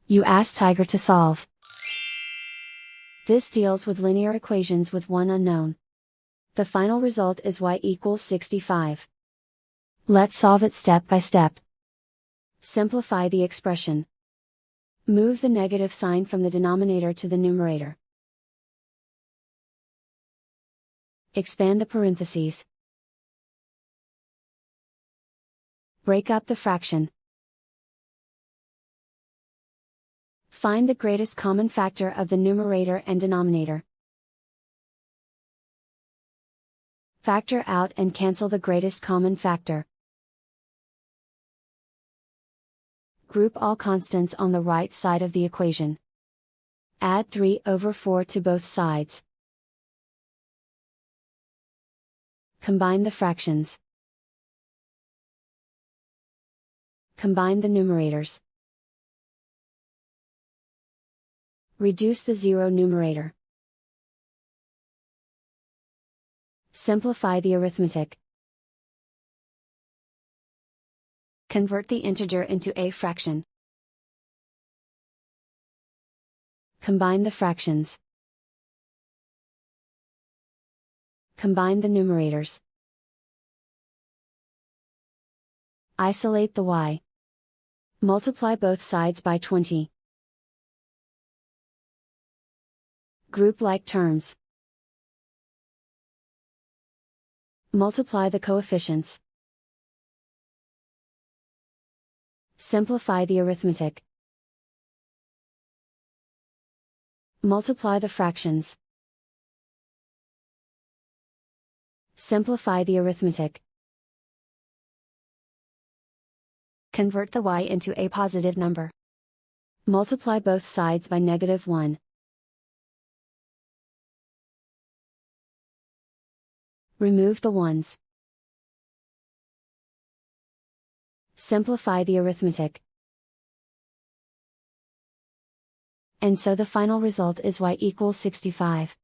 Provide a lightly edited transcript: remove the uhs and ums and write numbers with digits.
You ask Tiger to solve. This deals with linear equations with one unknown. The final result is y=65. Let's solve it step by step. Simplify the expression. Move the negative sign from the denominator to the numerator. Expand the parentheses. Break up the fraction. Find the greatest common factor of the numerator and denominator. Factor out and cancel the greatest common factor. Group all constants on the right side of the equation. Add 3/4 to both sides. Combine the fractions. Combine the numerators. Reduce the zero numerator. Simplify the arithmetic. Convert the integer into a fraction. Combine the fractions. Combine the numerators. Isolate the y. Multiply both sides by 20. Group like terms. Multiply the coefficients. Simplify the arithmetic. Multiply the fractions. Simplify the arithmetic. Convert the y into a positive number. Multiply both sides by -1. Remove the ones. Simplify the arithmetic. And so the final result is y=65.